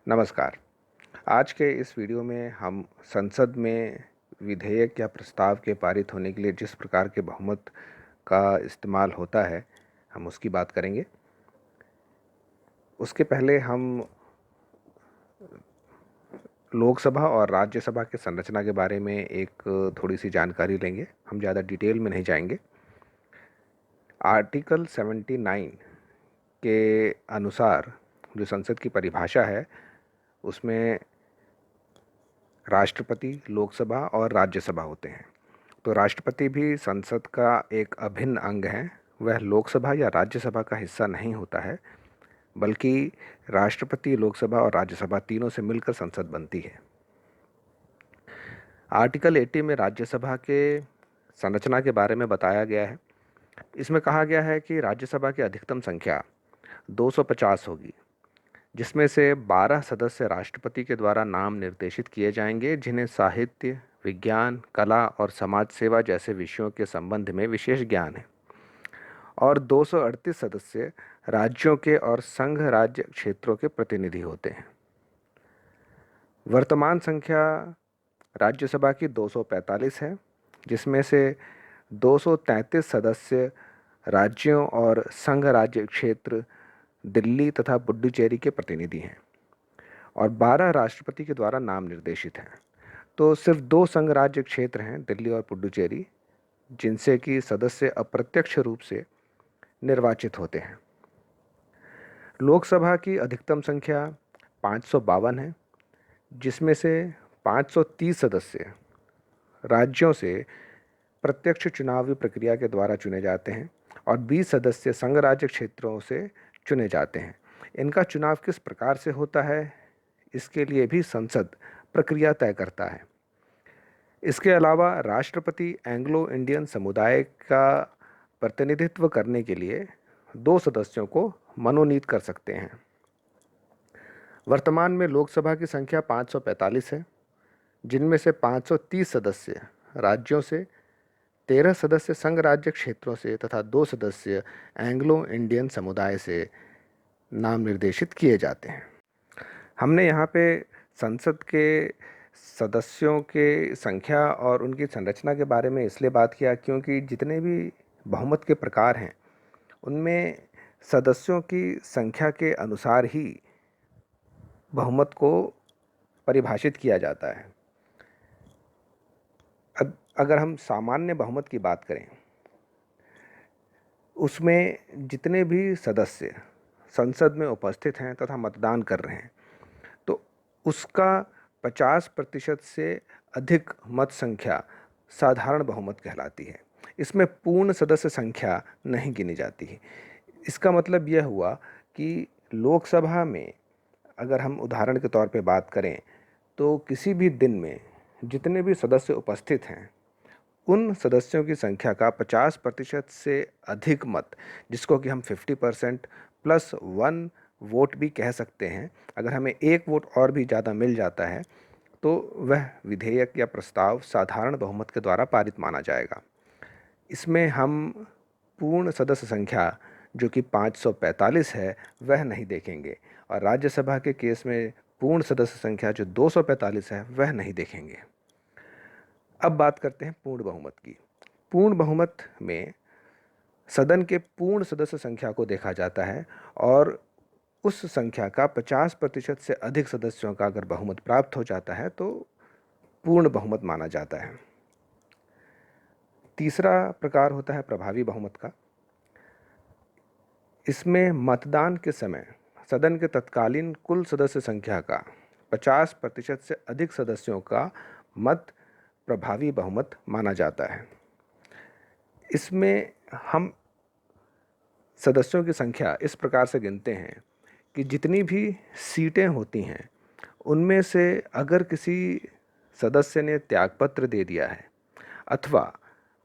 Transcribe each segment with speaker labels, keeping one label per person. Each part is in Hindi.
Speaker 1: नमस्कार। आज के इस वीडियो में हम संसद में विधेयक या प्रस्ताव के पारित होने के लिए जिस प्रकार के बहुमत का इस्तेमाल होता है, हम उसकी बात करेंगे। उसके पहले हम लोकसभा और राज्यसभा के संरचना के बारे में एक थोड़ी-सी जानकारी लेंगे। हम ज़्यादा डिटेल में नहीं जाएंगे। आर्टिकल 79 के अनुसार जो संसद की परिभाषा है, उसमें राष्ट्रपति, लोकसभा और राज्यसभा होते हैं। तो राष्ट्रपति भी संसद का एक अभिन्न अंग है। वह लोकसभा या राज्यसभा का हिस्सा नहीं होता है, बल्कि राष्ट्रपति, लोकसभा और राज्यसभा तीनों से मिलकर संसद बनती है। आर्टिकल 80 में राज्यसभा के संरचना के बारे में बताया गया है। इसमें कहा गया है कि राज्यसभा की अधिकतम संख्या 250 होगी, जिसमें से 12 सदस्य राष्ट्रपति के द्वारा नाम निर्देशित किए जाएंगे, जिन्हें साहित्य, विज्ञान, कला और समाज सेवा जैसे विषयों के संबंध में विशेष ज्ञान है। और 238 सदस्य राज्यों के और संघ राज्य क्षेत्रों के प्रतिनिधि होते हैं। वर्तमान संख्या राज्यसभा की 245 है, जिसमें से 233 सदस्य राज्यों और संघ राज्य क्षेत्र दिल्ली तथा पुडुचेरी के प्रतिनिधि हैं और 12 राष्ट्रपति के द्वारा नाम निर्देशित हैं। तो सिर्फ 2 संघ राज्य क्षेत्र हैं, दिल्ली और पुडुचेरी, जिनसे कि सदस्य अप्रत्यक्ष रूप से निर्वाचित होते हैं। लोकसभा की अधिकतम संख्या 552 है, जिसमें से 530 सदस्य राज्यों से प्रत्यक्ष चुनावी प्रक्रिया के द्वारा चुने जाते हैं और 20 सदस्य संघ राज्य क्षेत्रों से चुने जाते हैं। इनका चुनाव किस प्रकार से होता है, इसके लिए भी संसद प्रक्रिया तय करता है। इसके अलावा राष्ट्रपति एंग्लो इंडियन समुदाय का प्रतिनिधित्व करने के लिए 2 सदस्यों को मनोनीत कर सकते हैं। वर्तमान में लोकसभा की संख्या 545 है, जिनमें से 530 सदस्य राज्यों से, 13 सदस्य संघ राज्य क्षेत्रों से तथा 2 सदस्य एंग्लो इंडियन समुदाय से नाम निर्देशित किए जाते हैं। हमने यहाँ पे संसद के सदस्यों के संख्या और उनकी संरचना के बारे में इसलिए बात किया क्योंकि जितने भी बहुमत के प्रकार हैं, उनमें सदस्यों की संख्या के अनुसार ही बहुमत को परिभाषित किया जाता है। अगर हम सामान्य बहुमत की बात करें, उसमें जितने भी सदस्य संसद में उपस्थित हैं तथा मतदान कर रहे हैं, तो उसका 50% से अधिक मत संख्या साधारण बहुमत कहलाती है। इसमें पूर्ण सदस्य संख्या नहीं गिनी जाती है। इसका मतलब यह हुआ कि लोकसभा में अगर हम उदाहरण के तौर पे बात करें, तो किसी भी दिन में जितने भी सदस्य उपस्थित हैं, उन सदस्यों की संख्या का 50% से अधिक मत, जिसको कि हम 50% प्लस 1 वोट भी कह सकते हैं, अगर हमें 1 वोट और भी ज़्यादा मिल जाता है, तो वह विधेयक या प्रस्ताव साधारण बहुमत के द्वारा पारित माना जाएगा। इसमें हम पूर्ण सदस्य संख्या जो कि 545 है, वह नहीं देखेंगे और राज्यसभा के केस में पूर्ण सदस्य संख्या जो 245 है, वह नहीं देखेंगे। अब बात करते हैं पूर्ण बहुमत की। पूर्ण बहुमत में सदन के पूर्ण सदस्य संख्या को देखा जाता है और उस संख्या का 50% से अधिक सदस्यों का अगर बहुमत प्राप्त हो जाता है तो पूर्ण बहुमत माना जाता है। तीसरा प्रकार होता है प्रभावी बहुमत का। इसमें मतदान के समय सदन के तत्कालीन कुल सदस्य संख्या का 50% से अधिक सदस्यों का मत प्रभावी बहुमत माना जाता है। इसमें हम सदस्यों की संख्या इस प्रकार से गिनते हैं कि जितनी भी सीटें होती हैं, उनमें से अगर किसी सदस्य ने त्यागपत्र दे दिया है अथवा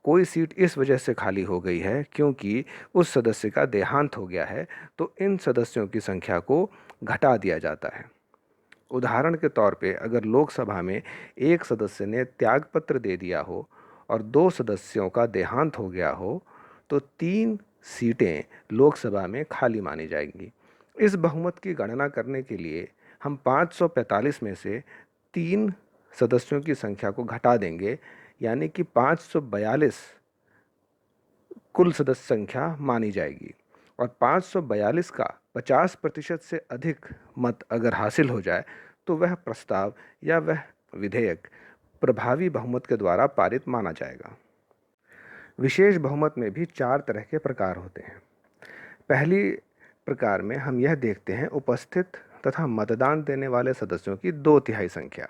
Speaker 1: कोई सीट इस वजह से खाली हो गई है क्योंकि उस सदस्य का देहांत हो गया है, तो इन सदस्यों की संख्या को घटा दिया जाता है। उदाहरण के तौर पे अगर लोकसभा में एक सदस्य ने त्यागपत्र दे दिया हो और 2 सदस्यों का देहांत हो गया हो, तो 3 सीटें लोकसभा में खाली मानी जाएंगी। इस बहुमत की गणना करने के लिए हम 545 में से 3 सदस्यों की संख्या को घटा देंगे, यानी कि 542 कुल सदस्य संख्या मानी जाएगी। और 542 का 50% से अधिक मत अगर हासिल हो जाए तो वह प्रस्ताव या वह विधेयक प्रभावी बहुमत के द्वारा पारित माना जाएगा। विशेष बहुमत में भी 4 तरह के प्रकार होते हैं। पहली प्रकार में हम यह देखते हैं उपस्थित तथा मतदान देने वाले सदस्यों की 2/3 संख्या।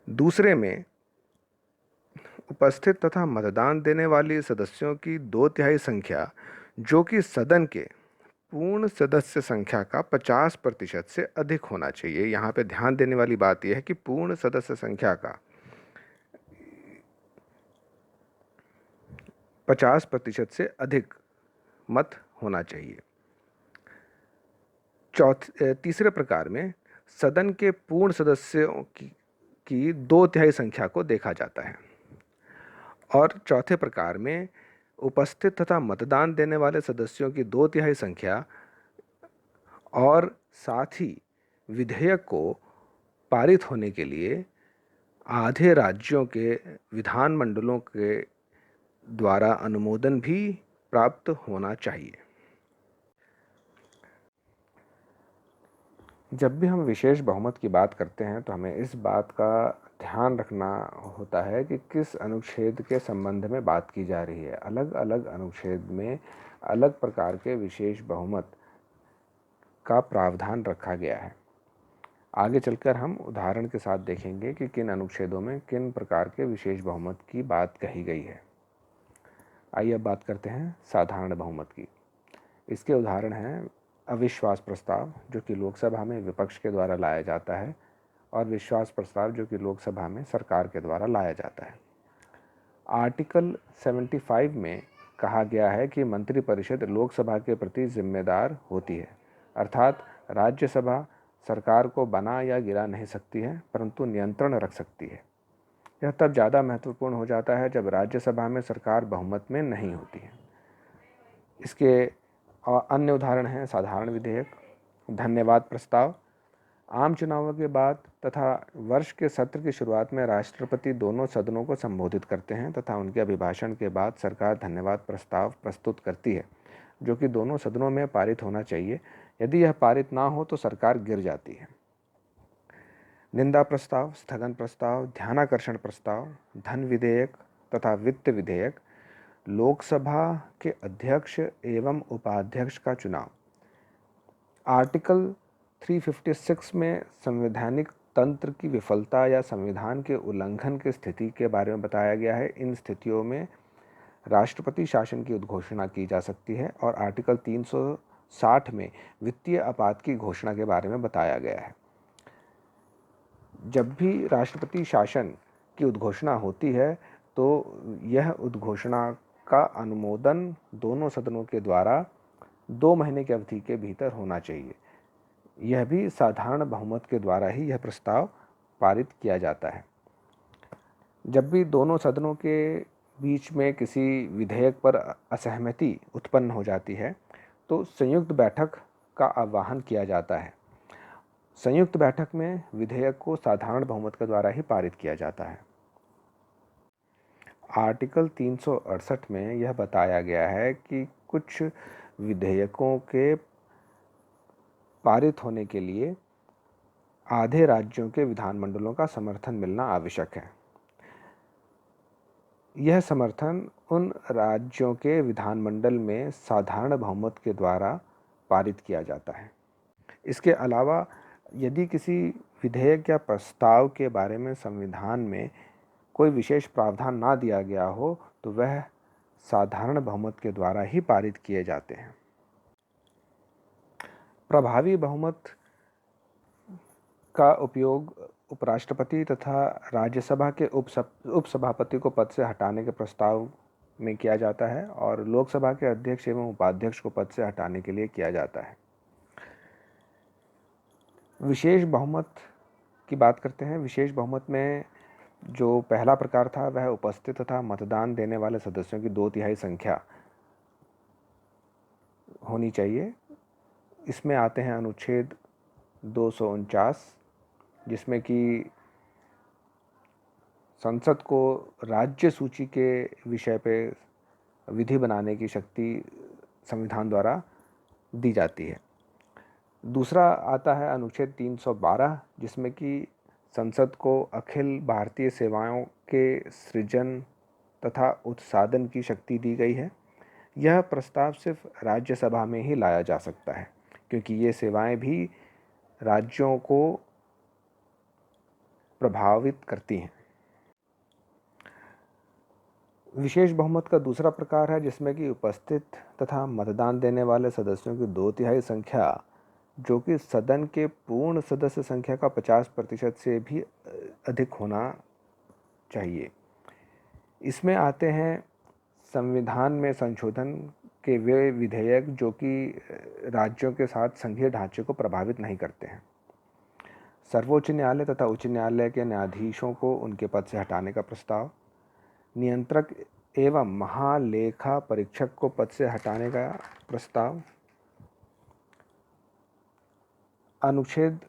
Speaker 1: दूसरे में उपस्थित तथा मतदान देने वाले सदस्यों की 2/3 संख्या जो कि सदन के पूर्ण सदस्य संख्या का 50% से अधिक होना चाहिए। यहाँ पे ध्यान देने वाली बात यह है कि पूर्ण सदस्य संख्या का 50% से अधिक मत होना चाहिए। तीसरे प्रकार में सदन के पूर्ण सदस्यों की 2/3 संख्या को देखा जाता है। और चौथे प्रकार में उपस्थित तथा मतदान देने वाले सदस्यों की 2/3 संख्या और साथ ही विधेयक को पारित होने के लिए आधे राज्यों के विधानमंडलों के द्वारा अनुमोदन भी प्राप्त होना चाहिए। जब भी हम विशेष बहुमत की बात करते हैं तो हमें इस बात का ध्यान रखना होता है कि किस अनुच्छेद के संबंध में बात की जा रही है। अलग अलग अनुच्छेद में अलग प्रकार के विशेष बहुमत का प्रावधान रखा गया है। आगे चलकर हम उदाहरण के साथ देखेंगे कि किन अनुच्छेदों में किन प्रकार के विशेष बहुमत की बात कही गई है। आइए अब बात करते हैं साधारण बहुमत की। इसके उदाहरण हैं अविश्वास प्रस्ताव जो कि लोकसभा में विपक्ष के द्वारा लाया जाता है, और विश्वास प्रस्ताव जो कि लोकसभा में सरकार के द्वारा लाया जाता है। आर्टिकल 75 में कहा गया है कि मंत्रिपरिषद लोकसभा के प्रति जिम्मेदार होती है, अर्थात राज्यसभा सरकार को बना या गिरा नहीं सकती है परंतु नियंत्रण रख सकती है। यह तब ज़्यादा महत्वपूर्ण हो जाता है जब राज्यसभा में सरकार बहुमत में नहीं होती है। इसके अन्य उदाहरण हैं साधारण विधेयक, धन्यवाद प्रस्ताव। आम चुनावों के बाद तथा वर्ष के सत्र की शुरुआत में राष्ट्रपति दोनों सदनों को संबोधित करते हैं तथा उनके अभिभाषण के बाद सरकार धन्यवाद प्रस्ताव प्रस्तुत करती है जो कि दोनों सदनों में पारित होना चाहिए। यदि यह पारित ना हो तो सरकार गिर जाती है। निंदा प्रस्ताव, स्थगन प्रस्ताव, ध्यानाकर्षण प्रस्ताव, धन विधेयक तथा वित्त विधेयक, लोकसभा के अध्यक्ष एवं उपाध्यक्ष का चुनाव। आर्टिकल 356 में संवैधानिक तंत्र की विफलता या संविधान के उल्लंघन की स्थिति के बारे में बताया गया है। इन स्थितियों में राष्ट्रपति शासन की उद्घोषणा की जा सकती है। और आर्टिकल 360 में वित्तीय आपात की घोषणा के बारे में बताया गया है। जब भी राष्ट्रपति शासन की उद्घोषणा होती है तो यह उद्घोषणा का अनुमोदन दोनों सदनों के द्वारा 2 महीने की अवधि के भीतर होना चाहिए। यह भी साधारण बहुमत के द्वारा ही यह प्रस्ताव पारित किया जाता है। जब भी दोनों सदनों के बीच में किसी विधेयक पर असहमति उत्पन्न हो जाती है तो संयुक्त बैठक का आह्वान किया जाता है। संयुक्त बैठक में विधेयक को साधारण बहुमत के द्वारा ही पारित किया जाता है। आर्टिकल 368 में यह बताया गया है कि कुछ विधेयकों के पारित होने के लिए आधे राज्यों के विधानमंडलों का समर्थन मिलना आवश्यक है। यह समर्थन उन राज्यों के विधानमंडल में साधारण बहुमत के द्वारा पारित किया जाता है। इसके अलावा यदि किसी विधेयक या प्रस्ताव के बारे में संविधान में कोई विशेष प्रावधान ना दिया गया हो तो वह साधारण बहुमत के द्वारा ही पारित किए जाते हैं। प्रभावी बहुमत का उपयोग उपराष्ट्रपति तथा राज्यसभा के उपसभापति को पद से हटाने के प्रस्ताव में किया जाता है और लोकसभा के अध्यक्ष एवं उपाध्यक्ष को पद से हटाने के लिए किया जाता है। विशेष बहुमत की बात करते हैं। विशेष बहुमत में जो पहला प्रकार था वह उपस्थित तथा मतदान देने वाले सदस्यों की 2/3 संख्या होनी चाहिए। इसमें आते हैं अनुच्छेद 249, जिसमें कि संसद को राज्य सूची के विषय पे विधि बनाने की शक्ति संविधान द्वारा दी जाती है। दूसरा आता है अनुच्छेद 312, जिसमें कि संसद को अखिल भारतीय सेवाओं के सृजन तथा उत्साधन की शक्ति दी गई है। यह प्रस्ताव सिर्फ राज्यसभा में ही लाया जा सकता है, क्योंकि ये सेवाएं भी राज्यों को प्रभावित करती हैं। विशेष बहुमत का दूसरा प्रकार है जिसमें कि उपस्थित तथा मतदान देने वाले सदस्यों की 2/3 संख्या, जो कि सदन के पूर्ण सदस्य संख्या का 50% से भी अधिक होना चाहिए। इसमें आते हैं संविधान में संशोधन के वे विधेयक जो कि राज्यों के साथ संघीय ढांचे को प्रभावित नहीं करते हैं। सर्वोच्च न्यायालय तथा उच्च न्यायालय के न्यायाधीशों को उनके पद से हटाने का प्रस्ताव, नियंत्रक एवं महालेखा परीक्षक को पद से हटाने का प्रस्ताव, अनुच्छेद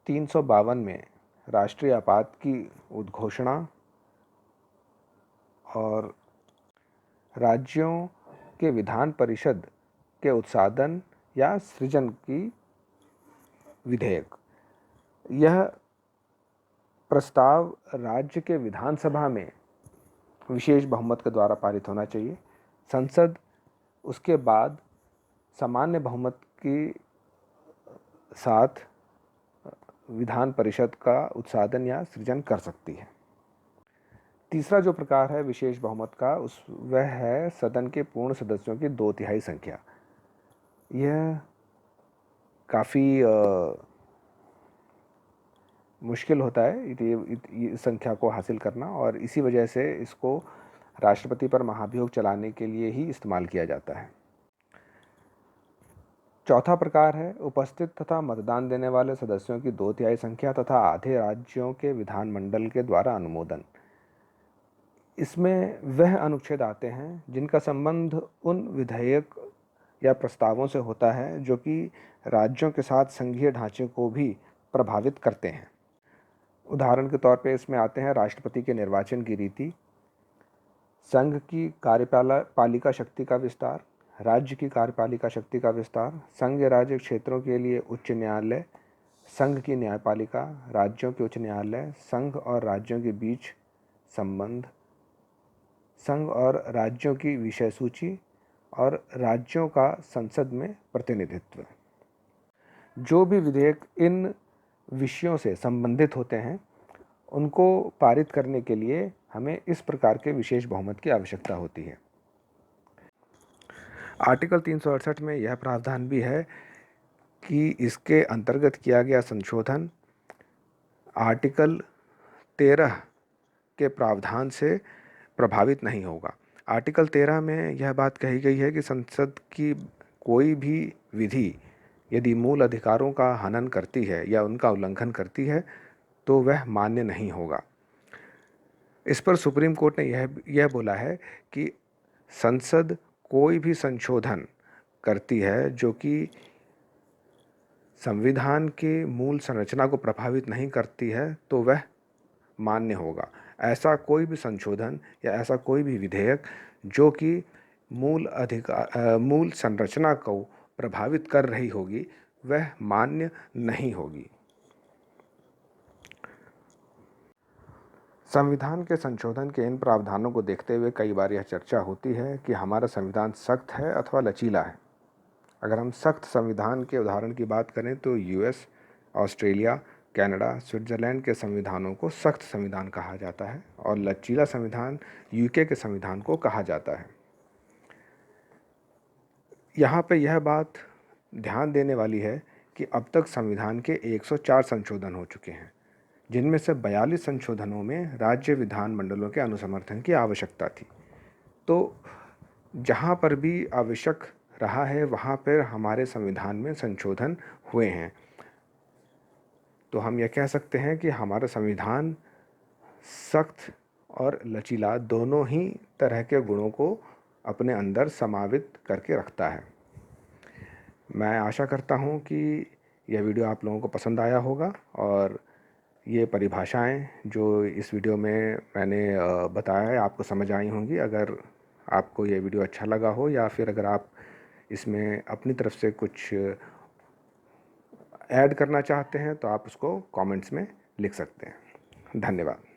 Speaker 1: 352 में राष्ट्रीय आपात की उद्घोषणा और राज्यों के विधान परिषद के उत्साधन या सृजन की विधेयक। यह प्रस्ताव राज्य के विधानसभा में विशेष बहुमत के द्वारा पारित होना चाहिए। संसद उसके बाद सामान्य बहुमत के साथ विधान परिषद का उत्साधन या सृजन कर सकती है। तीसरा जो प्रकार है विशेष बहुमत का वह है सदन के पूर्ण सदस्यों की 2/3 संख्या। यह काफ़ी मुश्किल होता है ये संख्या को हासिल करना, और इसी वजह से इसको राष्ट्रपति पर महाभियोग चलाने के लिए ही इस्तेमाल किया जाता है। चौथा प्रकार है उपस्थित तथा मतदान देने वाले सदस्यों की 2/3 संख्या तथा आधे राज्यों के विधानमंडल के द्वारा अनुमोदन। इसमें वह अनुच्छेद आते हैं जिनका संबंध उन विधेयक या प्रस्तावों से होता है जो कि राज्यों के साथ संघीय ढांचे को भी प्रभावित करते हैं। उदाहरण के तौर पे इसमें आते हैं राष्ट्रपति के निर्वाचन की रीति, संघ की कार्यपालिका शक्ति का विस्तार, राज्य की कार्यपालिका शक्ति का विस्तार, संघ राज्य क्षेत्रों के लिए उच्च न्यायालय, संघ की न्यायपालिका, राज्यों के उच्च न्यायालय, संघ और राज्यों के बीच संबंध, संघ और राज्यों की विषय सूची और राज्यों का संसद में प्रतिनिधित्व। जो भी विधेयक इन विषयों से संबंधित होते हैं उनको पारित करने के लिए हमें इस प्रकार के विशेष बहुमत की आवश्यकता होती है। आर्टिकल 368 में यह प्रावधान भी है कि इसके अंतर्गत किया गया संशोधन आर्टिकल 13 के प्रावधान से प्रभावित नहीं होगा। आर्टिकल 13 में यह बात कही गई है कि संसद की कोई भी विधि यदि मूल अधिकारों का हनन करती है या उनका उल्लंघन करती है तो वह मान्य नहीं होगा। इस पर सुप्रीम कोर्ट ने यह बोला है कि संसद कोई भी संशोधन करती है जो कि संविधान के मूल संरचना को प्रभावित नहीं करती है तो वह मान्य होगा। ऐसा कोई भी संशोधन या ऐसा कोई भी विधेयक जो कि मूल संरचना को प्रभावित कर रही होगी वह मान्य नहीं होगी। संविधान के संशोधन के इन प्रावधानों को देखते हुए कई बार यह चर्चा होती है कि हमारा संविधान सख्त है अथवा लचीला है। अगर हम सख्त संविधान के उदाहरण की बात करें तो यूएस, ऑस्ट्रेलिया, कनाडा, स्विट्ज़रलैंड के संविधानों को सख्त संविधान कहा जाता है और लचीला संविधान यूके के संविधान को कहा जाता है। यहाँ पे यह बात ध्यान देने वाली है कि अब तक संविधान के 104 संशोधन हो चुके हैं, जिनमें से 42 संशोधनों में राज्य विधानमंडलों के अनुसमर्थन की आवश्यकता थी। तो जहाँ पर भी आवश्यक रहा है वहाँ पर हमारे संविधान में संशोधन हुए हैं। तो हम यह कह सकते हैं कि हमारा संविधान सख्त और लचीला दोनों ही तरह के गुणों को अपने अंदर समावित करके रखता है। मैं आशा करता हूँ कि यह वीडियो आप लोगों को पसंद आया होगा और ये परिभाषाएं जो इस वीडियो में मैंने बताया है आपको समझ आई होंगी। अगर आपको ये वीडियो अच्छा लगा हो या फिर अगर आप इसमें अपनी तरफ से कुछ ऐड करना चाहते हैं तो आप उसको कमेंट्स में लिख सकते हैं। धन्यवाद।